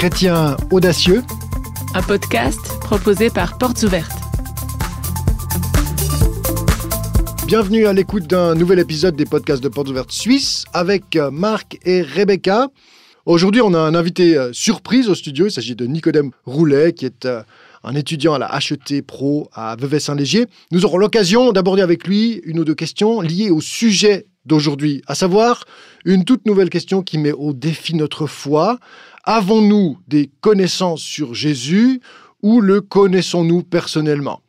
Chrétiens audacieux, un podcast proposé par Portes Ouvertes. Bienvenue à l'écoute d'un nouvel épisode des podcasts de Portes Ouvertes Suisse avec Marc et Rebecca. Aujourd'hui, on a un invité surprise au studio. Il s'agit de Nicodème Roulet, qui est un étudiant à la HET Pro à Vevey-Saint-Légier. Nous aurons l'occasion d'aborder avec lui une ou deux questions liées au sujet d'aujourd'hui, à savoir une toute nouvelle question qui met au défi notre foi. Avons-nous des connaissances sur Jésus ou le connaissons-nous personnellement ?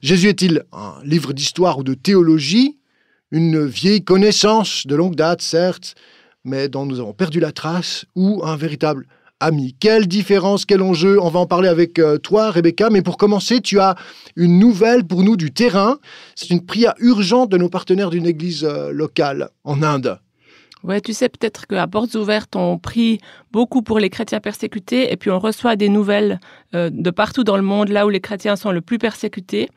Jésus est-il un livre d'histoire ou de théologie, une vieille connaissance de longue date, certes, mais dont nous avons perdu la trace, ou un véritable ami? Quelle différence, quel enjeu? On va en parler avec toi, Rebecca, mais pour commencer, tu as une nouvelle pour nous du terrain. C'est une prière urgente de nos partenaires d'une église locale en Inde. Ouais, tu sais peut-être qu'à Portes Ouvertes, on prie beaucoup pour les chrétiens persécutés et puis on reçoit des nouvelles de partout dans le monde, là où les chrétiens sont le plus persécutés.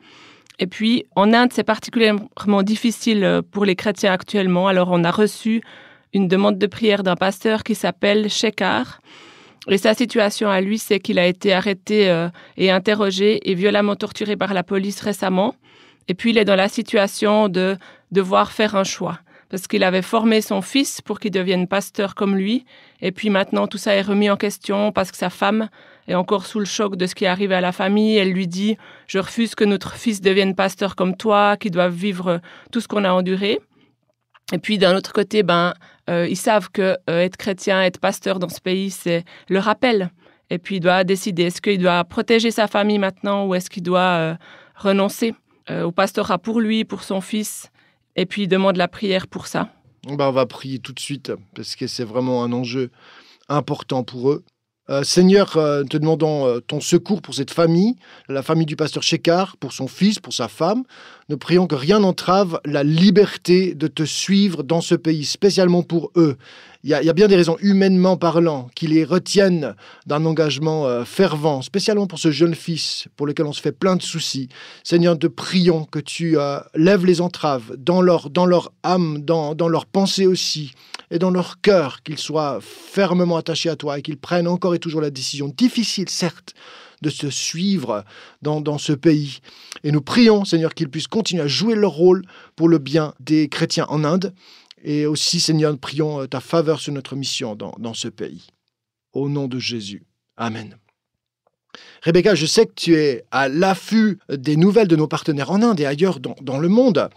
Et puis en Inde, c'est particulièrement difficile pour les chrétiens actuellement. Alors on a reçu une demande de prière d'un pasteur qui s'appelle Shekhar. Et sa situation à lui, c'est qu'il a été arrêté et interrogé et violemment torturé par la police récemment. Et puis il est dans la situation de devoir faire un choix. Parce qu'il avait formé son fils pour qu'il devienne pasteur comme lui. Et puis maintenant, tout ça est remis en question parce que sa femme est encore sous le choc de ce qui est arrivé à la famille. Elle lui dit « Je refuse que notre fils devienne pasteur comme toi, qu'il doive vivre tout ce qu'on a enduré. » Et puis d'un autre côté, ils savent que être chrétien, être pasteur dans ce pays, c'est le rappel. Et puis il doit décider, est-ce qu'il doit protéger sa famille maintenant ou est-ce qu'il doit renoncer au pastorat pour lui, pour son fils ? Et puis, il demande la prière pour ça. On va prier tout de suite, parce que c'est vraiment un enjeu important pour eux. Seigneur, te demandons ton secours pour cette famille, la famille du pasteur Shekhar, pour son fils, pour sa femme. Nous prions que rien n'entrave la liberté de te suivre dans ce pays, spécialement pour eux. Il y a bien des raisons, humainement parlant, qui les retiennent d'un engagement fervent, spécialement pour ce jeune fils, pour lequel on se fait plein de soucis. Seigneur, te prions que tu lèves les entraves dans leur âme, dans leur pensée aussi, et dans leur cœur, qu'ils soient fermement attachés à toi et qu'ils prennent encore et toujours la décision difficile, certes, de se suivre dans ce pays. Et nous prions, Seigneur, qu'ils puissent continuer à jouer leur rôle pour le bien des chrétiens en Inde. Et aussi, Seigneur, nous prions ta faveur sur notre mission dans ce pays. Au nom de Jésus. Amen. Rebecca, je sais que tu es à l'affût des nouvelles de nos partenaires en Inde et ailleurs dans le monde.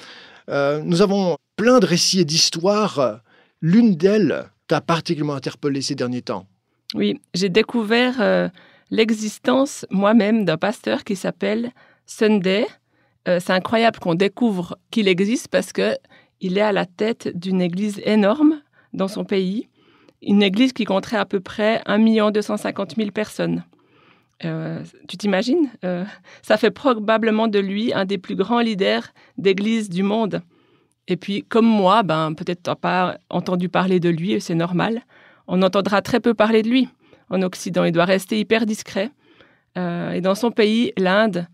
Nous avons plein de récits et d'histoires. L'une d'elles t'a particulièrement interpellé ces derniers temps. Oui, j'ai découvert l'existence moi-même d'un pasteur qui s'appelle Sunday. C'est incroyable qu'on découvre qu'il existe parce qu'il est à la tête d'une église énorme dans son pays. Une église qui compterait à peu près 1 250 000 personnes. Tu t'imagines ? Ça fait probablement de lui un des plus grands leaders d'église du monde. Et puis, comme moi, peut-être tu n'as pas entendu parler de lui, et c'est normal. On entendra très peu parler de lui en Occident. Il doit rester hyper discret. Et dans son pays, l'Inde,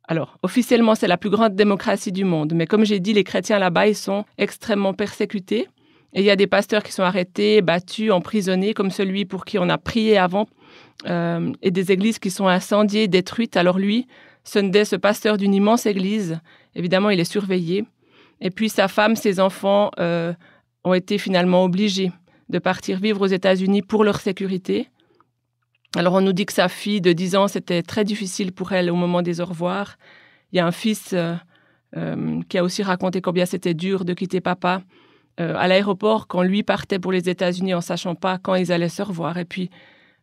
alors, officiellement, c'est la plus grande démocratie du monde. Mais comme j'ai dit, les chrétiens là-bas, ils sont extrêmement persécutés. Et il y a des pasteurs qui sont arrêtés, battus, emprisonnés, comme celui pour qui on a prié avant. Et des églises qui sont incendiées, détruites. Alors lui, Sunday, ce pasteur d'une immense église, évidemment, il est surveillé. Et puis sa femme, ses enfants ont été finalement obligés de partir vivre aux États-Unis pour leur sécurité. Alors on nous dit que sa fille de 10 ans, c'était très difficile pour elle au moment des au revoir. Il y a un fils qui a aussi raconté combien c'était dur de quitter papa à l'aéroport quand lui partait pour les États-Unis en ne sachant pas quand ils allaient se revoir. Et puis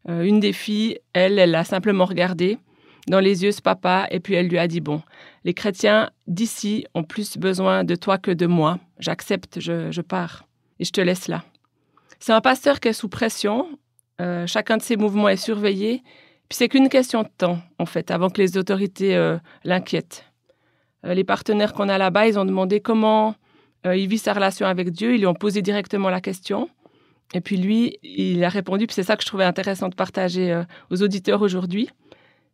une des filles, elle a simplement regardé dans les yeux ce papa et puis elle lui a dit « Bon, les chrétiens d'ici ont plus besoin de toi que de moi. J'accepte, je pars et je te laisse là. » C'est un pasteur qui est sous pression. Chacun de ses mouvements est surveillé. Puis c'est qu'une question de temps, en fait, avant que les autorités l'inquiètent. Les partenaires qu'on a là-bas, ils ont demandé comment il vit sa relation avec Dieu. Ils lui ont posé directement la question. Et puis lui, il a répondu, puis c'est ça que je trouvais intéressant de partager aux auditeurs aujourd'hui.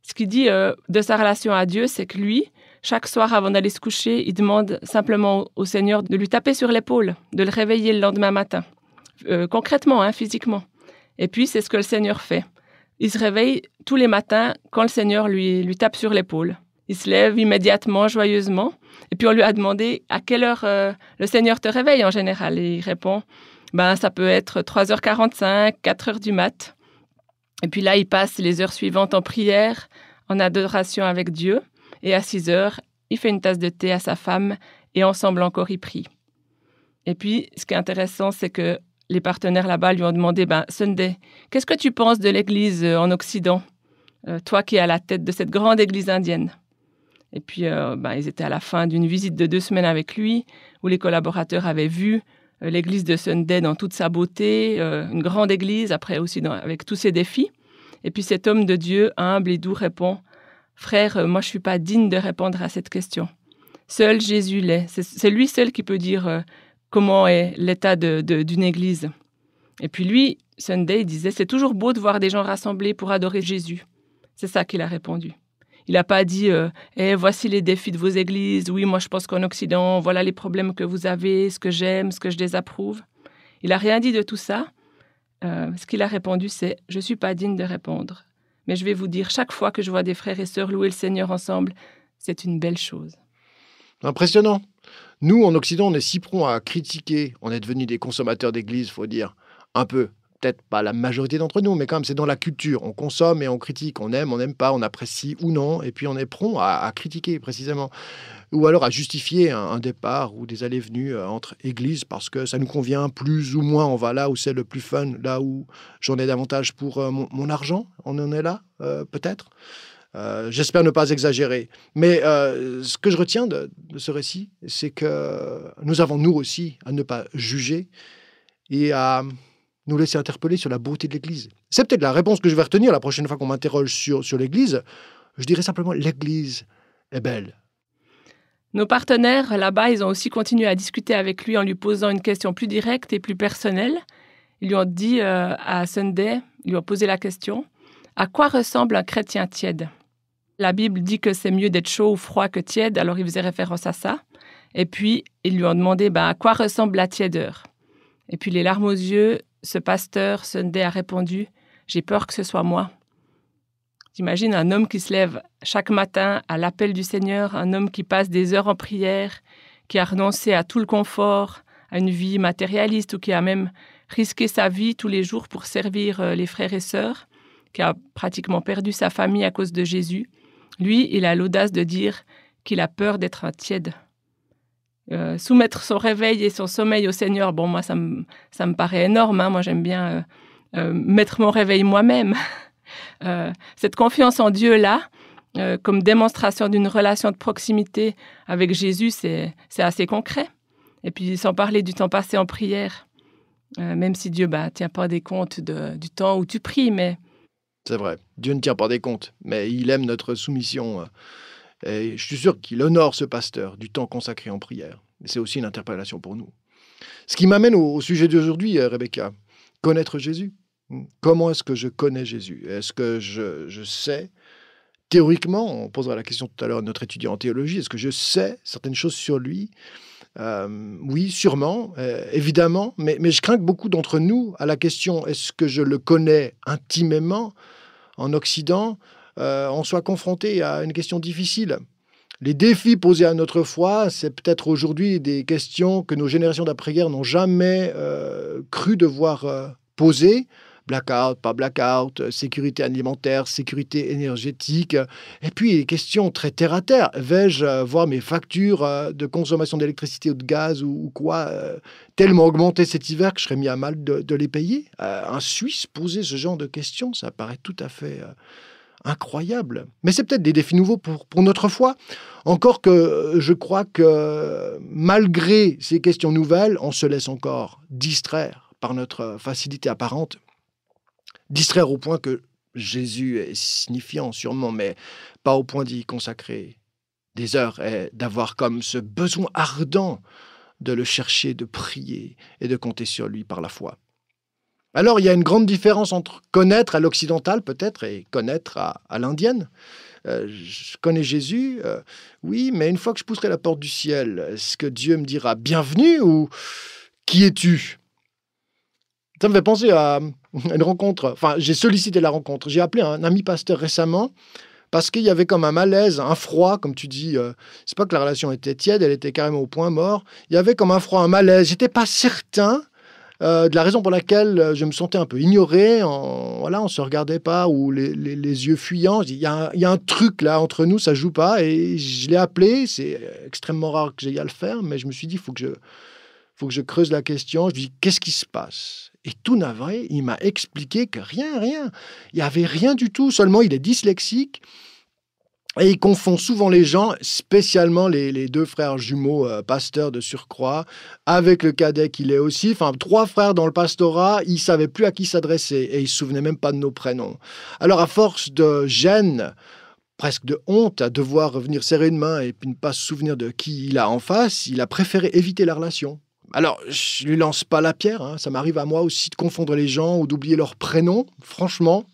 Ce qu'il dit de sa relation à Dieu, c'est que lui, chaque soir avant d'aller se coucher, il demande simplement au Seigneur de lui taper sur l'épaule, de le réveiller le lendemain matin. Concrètement, physiquement. Et puis, c'est ce que le Seigneur fait. Il se réveille tous les matins quand le Seigneur lui tape sur l'épaule. Il se lève immédiatement, joyeusement. Et puis on lui a demandé à quelle heure le Seigneur te réveille en général. Et il répond, ça peut être 3h45, 4h du mat. Et puis là, il passe les heures suivantes en prière, en adoration avec Dieu. Et à 6h, il fait une tasse de thé à sa femme et ensemble encore, ils prient. Et puis, ce qui est intéressant, c'est que les partenaires là-bas lui ont demandé, Sunday, qu'est-ce que tu penses de l'Église en Occident, toi qui es à la tête de cette grande Église indienne? Et puis, ils étaient à la fin d'une visite de 2 semaines avec lui, où les collaborateurs avaient vu l'église de Sunday dans toute sa beauté, une grande église, après aussi avec tous ses défis. Et puis cet homme de Dieu, humble et doux, répond, « Frère, moi je ne suis pas digne de répondre à cette question. Seul Jésus l'est. C'est lui seul qui peut dire comment est l'état d'une église. » Et puis lui, Sunday, il disait, « C'est toujours beau de voir des gens rassemblés pour adorer Jésus. » C'est ça qu'il a répondu. Il n'a pas dit voici les défis de vos églises. Oui, moi je pense qu'en Occident, voilà les problèmes que vous avez, ce que j'aime, ce que je désapprouve. Il n'a rien dit de tout ça. Ce qu'il a répondu, c'est je ne suis pas digne de répondre. Mais je vais vous dire, chaque fois que je vois des frères et sœurs louer le Seigneur ensemble, c'est une belle chose. Impressionnant. Nous, en Occident, on est si prompts à critiquer. On est devenus des consommateurs d'église, il faut dire. Un peu. Peut-être pas la majorité d'entre nous, mais quand même, c'est dans la culture. On consomme et on critique. On n'aime pas, on apprécie ou non. Et puis, on est prompt à critiquer, précisément. Ou alors à justifier un départ ou des allées-venues entre églises parce que ça nous convient plus ou moins. On va là où c'est le plus fun, là où j'en ai davantage pour mon argent. On en est là, peut-être. J'espère ne pas exagérer. Mais ce que je retiens de ce récit, c'est que nous avons, nous aussi, à ne pas juger et à nous laisser interpeller sur la beauté de l'Église. C'est peut-être la réponse que je vais retenir la prochaine fois qu'on m'interroge sur l'Église. Je dirais simplement, l'Église est belle. Nos partenaires, là-bas, ils ont aussi continué à discuter avec lui en lui posant une question plus directe et plus personnelle. Ils lui ont dit à Sunday, ils lui ont posé la question, « À quoi ressemble un chrétien tiède ?» La Bible dit que c'est mieux d'être chaud ou froid que tiède, alors il faisait référence à ça. Et puis, ils lui ont demandé, à quoi ressemble la tièdeur? Et puis, les larmes aux yeux, ce pasteur, Sunday, a répondu, « J'ai peur que ce soit moi. » J'imagine un homme qui se lève chaque matin à l'appel du Seigneur, un homme qui passe des heures en prière, qui a renoncé à tout le confort, à une vie matérialiste ou qui a même risqué sa vie tous les jours pour servir les frères et sœurs, qui a pratiquement perdu sa famille à cause de Jésus. Lui, il a l'audace de dire qu'il a peur d'être un tiède. Soumettre son réveil et son sommeil au Seigneur, moi, ça me paraît énorme. Hein. Moi, j'aime bien mettre mon réveil moi-même. Cette confiance en Dieu-là, comme démonstration d'une relation de proximité avec Jésus, c'est assez concret. Et puis, sans parler du temps passé en prière, même si Dieu tient pas des comptes du temps où tu pries, mais... C'est vrai, Dieu ne tient pas des comptes, mais il aime notre soumission. Et je suis sûr qu'il honore ce pasteur du temps consacré en prière. Et c'est aussi une interpellation pour nous. Ce qui m'amène au sujet d'aujourd'hui, Rebecca, connaître Jésus. Comment est-ce que je connais Jésus? Est-ce que je sais, théoriquement, on posera la question tout à l'heure à notre étudiant en théologie, est-ce que je sais certaines choses sur lui? Oui, sûrement, évidemment, mais je crains que beaucoup d'entre nous, à la question est-ce que je le connais intimement en Occident, on soit confronté à une question difficile. Les défis posés à notre foi, c'est peut-être aujourd'hui des questions que nos générations d'après-guerre n'ont jamais cru devoir poser. Blackout, pas blackout, sécurité alimentaire, sécurité énergétique. Et puis, les questions très terre-à-terre. Vais-je voir mes factures de consommation d'électricité ou de gaz ou quoi tellement augmenter cet hiver que je serais mis à mal de les payer? Un Suisse poser ce genre de questions, ça paraît tout à fait incroyable. Mais c'est peut-être des défis nouveaux pour notre foi. Encore que je crois que malgré ces questions nouvelles, on se laisse encore distraire par notre facilité apparente. Distraire au point que Jésus est signifiant sûrement, mais pas au point d'y consacrer des heures et d'avoir comme ce besoin ardent de le chercher, de prier et de compter sur lui par la foi. Alors, il y a une grande différence entre connaître à l'occidental peut-être et connaître à l'indienne. Je connais Jésus, oui, mais une fois que je pousserai la porte du ciel, est-ce que Dieu me dira « Bienvenue » ou « Qui es-tu » ? Ça me fait penser à une rencontre. Enfin, j'ai sollicité la rencontre. J'ai appelé un ami pasteur récemment parce qu'il y avait comme un malaise, un froid, comme tu dis. C'est pas que la relation était tiède, elle était carrément au point mort. Il y avait comme un froid, un malaise. J'étais pas certain de la raison pour laquelle je me sentais un peu ignoré. Voilà, on se regardait pas ou les yeux fuyants. Je dis, il y a un truc là entre nous, ça joue pas. Et je l'ai appelé. C'est extrêmement rare que j'aille à le faire, mais je me suis dit, il faut que je creuse la question. Je lui dis, qu'est-ce qui se passe? Et tout navré, il m'a expliqué que rien. Il n'y avait rien du tout. Seulement, il est dyslexique. Et il confond souvent les gens, spécialement les deux frères jumeaux pasteurs de surcroît, avec le cadet qu'il est aussi. Enfin, 3 frères dans le pastorat, il ne savait plus à qui s'adresser et il ne se souvenait même pas de nos prénoms. Alors, à force de gêne, presque de honte à devoir revenir serrer une main et puis ne pas se souvenir de qui il a en face, il a préféré éviter la relation. Alors, je lui lance pas la pierre, hein. Ça m'arrive à moi aussi de confondre les gens ou d'oublier leur prénom, franchement.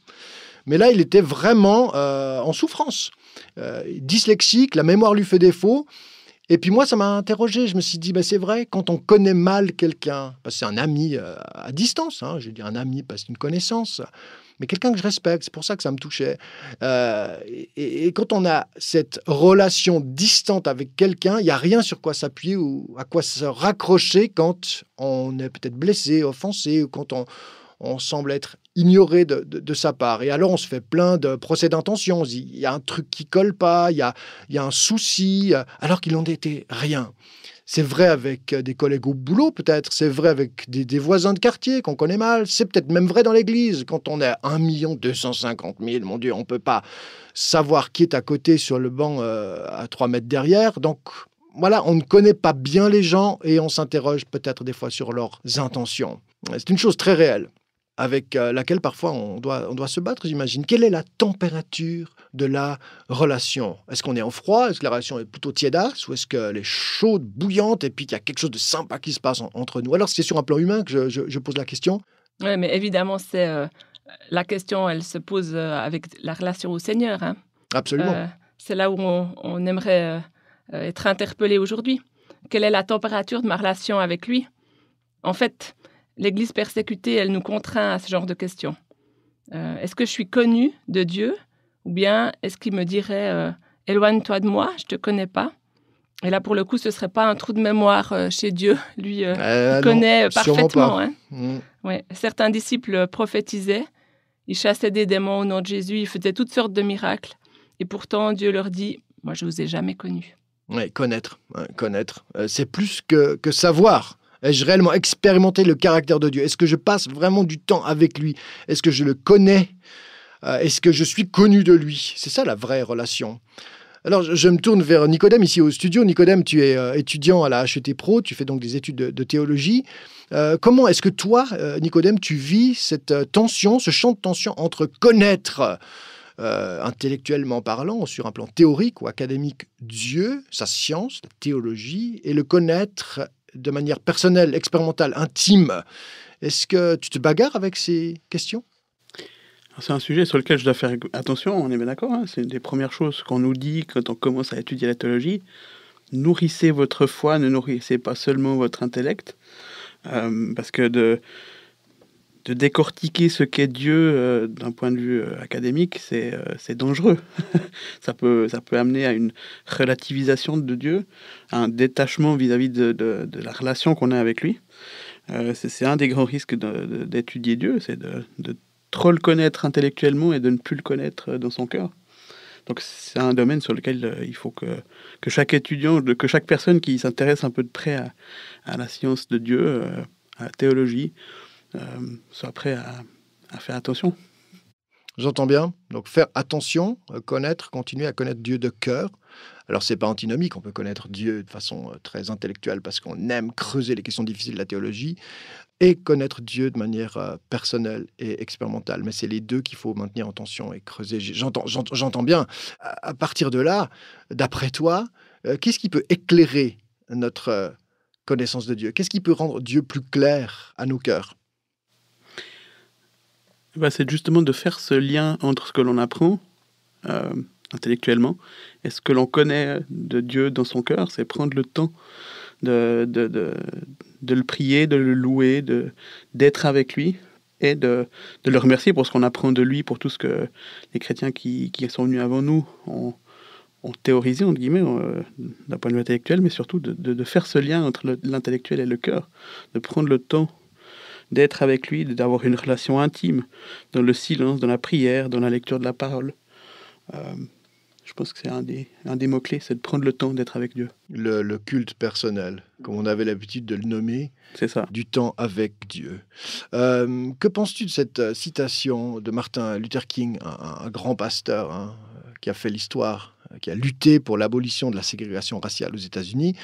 Mais là, il était vraiment en souffrance. Dyslexique, la mémoire lui fait défaut. Et puis moi, ça m'a interrogé. Je me suis dit, c'est vrai, quand on connaît mal quelqu'un, parce que c'est un ami à distance, hein, je dis un ami parce qu'une connaissance, mais quelqu'un que je respecte, c'est pour ça que ça me touchait. Et quand on a cette relation distante avec quelqu'un, il n'y a rien sur quoi s'appuyer ou à quoi se raccrocher quand on est peut-être blessé, offensé, ou quand on semble être ignoré de sa part. Et alors, on se fait plein de procès d'intention. On se dit, il y a un truc qui colle pas, il y a un souci, alors qu'il n'en était rien. C'est vrai avec des collègues au boulot, peut-être. C'est vrai avec des voisins de quartier qu'on connaît mal. C'est peut-être même vrai dans l'église. Quand on est 1 250 000, mon Dieu, on ne peut pas savoir qui est à côté sur le banc à 3 mètres derrière. Donc, voilà, on ne connaît pas bien les gens et on s'interroge peut-être des fois sur leurs intentions. C'est une chose très réelle, avec laquelle parfois on doit se battre, j'imagine. Quelle est la température de la relation? Est-ce qu'on est en froid? Est-ce que la relation est plutôt tiédasse? Ou est-ce qu'elle est chaude, bouillante, et puis qu'il y a quelque chose de sympa qui se passe entre nous? Alors, c'est sur un plan humain que je pose la question. Oui, mais évidemment, la question, elle se pose avec la relation au Seigneur, hein. Absolument. C'est là où on aimerait être interpellé aujourd'hui. Quelle est la température de ma relation avec lui? En fait, l'Église persécutée, elle nous contraint à ce genre de questions. Est-ce que je suis connue de Dieu? Ou bien est-ce qu'il me dirait éloigne-toi de moi, je ne te connais pas? Et là, pour le coup, ce ne serait pas un trou de mémoire chez Dieu. Lui, il connaît parfaitement. Hein. Ouais. Certains disciples prophétisaient, ils chassaient des démons au nom de Jésus, ils faisaient toutes sortes de miracles. Et pourtant, Dieu leur dit, moi, je ne vous ai jamais connus. Oui, connaître. C'est plus que savoir. Ai-je réellement expérimenté le caractère de Dieu? Est-ce que je passe vraiment du temps avec lui? Est-ce que je le connais? Est-ce que je suis connu de lui? C'est ça la vraie relation. Alors, je me tourne vers Nicodème ici au studio. Nicodème, tu es étudiant à la HET Pro, tu fais donc des études de théologie. Comment est-ce que toi, Nicodème, tu vis cette tension, ce champ de tension entre connaître intellectuellement parlant, sur un plan théorique ou académique, Dieu, sa science, la théologie, et le connaître de manière personnelle, expérimentale, intime? Est-ce que tu te bagarres avec ces questions? C'est un sujet sur lequel je dois faire attention, on est bien d'accord, hein. C'est une des premières choses qu'on nous dit quand on commence à étudier la théologie. Nourrissez votre foi, ne nourrissez pas seulement votre intellect, parce que de décortiquer ce qu'est Dieu d'un point de vue académique, c'est dangereux. ça peut amener à une relativisation de Dieu, à un détachement vis-à-vis de la relation qu'on a avec lui. C'est un des grands risques d'étudier Dieu, c'est de trop le connaître intellectuellement et de ne plus le connaître dans son cœur. Donc c'est un domaine sur lequel il faut que chaque étudiant, que chaque personne qui s'intéresse un peu de près à la science de Dieu, à la théologie, soit prêt à faire attention. J'entends bien. Donc faire attention, continuer à connaître Dieu de cœur. Alors c'est pas antinomique, on peut connaître Dieu de façon très intellectuelle parce qu'on aime creuser les questions difficiles de la théologie, et connaître Dieu de manière personnelle et expérimentale. Mais c'est les deux qu'il faut maintenir en tension et creuser. J'entends bien. À partir de là, d'après toi, qu'est-ce qui peut éclairer notre connaissance de Dieu? Qu'est-ce qui peut rendre Dieu plus clair à nos cœurs? C'est justement de faire ce lien entre ce que l'on apprend intellectuellement et ce que l'on connaît de Dieu dans son cœur. C'est prendre le temps de le prier, de le louer, d'être avec lui et de le remercier pour ce qu'on apprend de lui, pour tout ce que les chrétiens qui sont venus avant nous ont théorisé, entre guillemets, d'un point de vue intellectuel, mais surtout de faire ce lien entre l'intellectuel et le cœur, de prendre le temps d'être avec lui, d'avoir une relation intime dans le silence, dans la prière, dans la lecture de la parole. Je pense que c'est un des mots-clés, c'est de prendre le temps d'être avec Dieu. Le culte personnel, comme on avait l'habitude de le nommer. C'est ça. Du temps avec Dieu. Que penses-tu de cette citation de Martin Luther King, un grand pasteur qui a fait l'histoire, qui a lutté pour l'abolition de la ségrégation raciale aux États-Unis?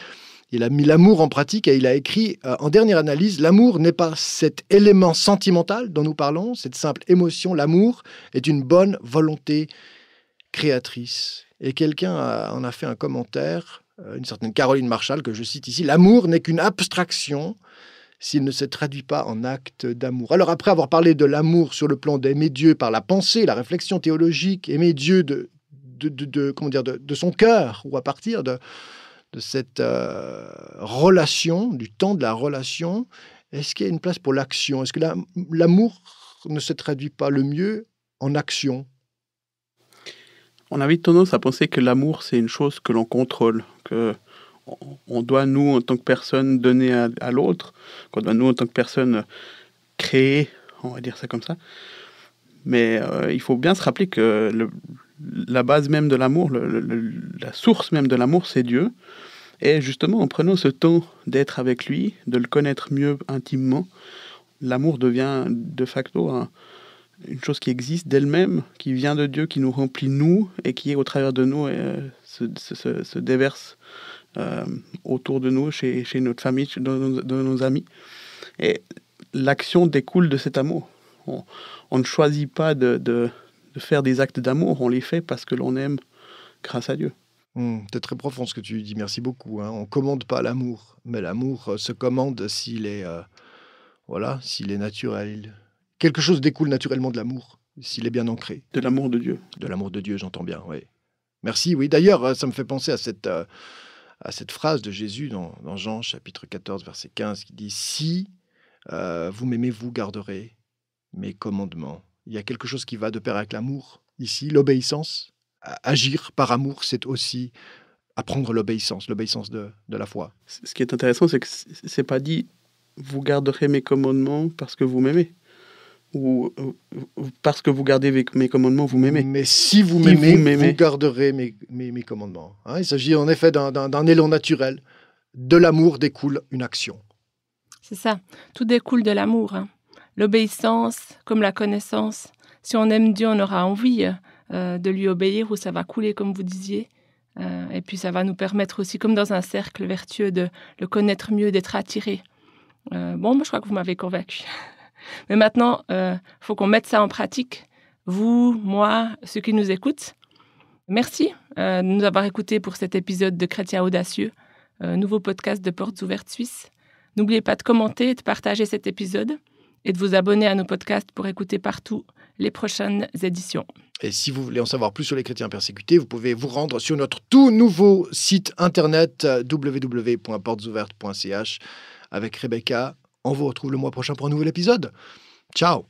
Il a mis l'amour en pratique et il a écrit, en dernière analyse, l'amour n'est pas cet élément sentimental dont nous parlons, cette simple émotion. L'amour est une bonne volonté créatrice. Et quelqu'un en a fait un commentaire, une certaine Caroline Marshall, que je cite ici, « L'amour n'est qu'une abstraction s'il ne se traduit pas en acte d'amour. » Alors après avoir parlé de l'amour sur le plan d'aimer Dieu par la pensée, la réflexion théologique, aimer Dieu de son cœur, ou à partir de cette relation, du temps de la relation, est-ce qu'il y a une place pour l'action? Est-ce que l'amour ne se traduit pas le mieux en action? On a vite tendance à penser que l'amour, c'est une chose que l'on contrôle, qu'on doit, nous, en tant que personne, donner à l'autre, qu'on doit, nous, en tant que personne, créer, on va dire ça comme ça. Mais il faut bien se rappeler que la base même de l'amour, la source même de l'amour, c'est Dieu. Et justement, en prenant ce temps d'être avec lui, de le connaître mieux intimement, l'amour devient de facto une chose qui existe d'elle-même, qui vient de Dieu, qui nous remplit nous, et qui, au travers de nous, se déverse autour de nous, chez notre famille, dans nos amis. Et l'action découle de cet amour. On ne choisit pas de faire des actes d'amour, on les fait parce que l'on aime grâce à Dieu. C'est très profond ce que tu dis, merci beaucoup. On ne commande pas l'amour, mais l'amour se commande s'il est naturel. Quelque chose découle naturellement de l'amour, s'il est bien ancré. De l'amour de Dieu. De l'amour de Dieu, j'entends bien, oui. Merci, oui. D'ailleurs, ça me fait penser à cette phrase de Jésus dans Jean, chapitre 14, verset 15, qui dit « Si vous m'aimez, vous garderez mes commandements. » Il y a quelque chose qui va de pair avec l'amour, ici, l'obéissance. Agir par amour, c'est aussi apprendre l'obéissance de la foi. Ce qui est intéressant, c'est que c'est pas dit « vous garderez mes commandements parce que vous m'aimez ». Ou parce que vous gardez mes commandements, vous m'aimez. Mais si vous m'aimez, vous garderez mes commandements. Il s'agit en effet d'un élan naturel. De l'amour découle une action. C'est ça, tout découle de l'amour. L'obéissance, comme la connaissance. Si on aime Dieu, on aura envie de lui obéir, ou ça va couler, comme vous disiez. Et puis ça va nous permettre aussi, comme dans un cercle vertueux, de le connaître mieux, d'être attiré. Moi je crois que vous m'avez convaincu. Mais maintenant, faut qu'on mette ça en pratique. Vous, moi, ceux qui nous écoutent. Merci de nous avoir écoutés pour cet épisode de Chrétiens audacieux, nouveau podcast de Portes ouvertes Suisse. N'oubliez pas de commenter et de partager cet épisode et de vous abonner à nos podcasts pour écouter partout les prochaines éditions. Et si vous voulez en savoir plus sur les chrétiens persécutés, vous pouvez vous rendre sur notre tout nouveau site internet www.portesouvertes.ch avec Rebecca. On vous retrouve le mois prochain pour un nouvel épisode. Ciao!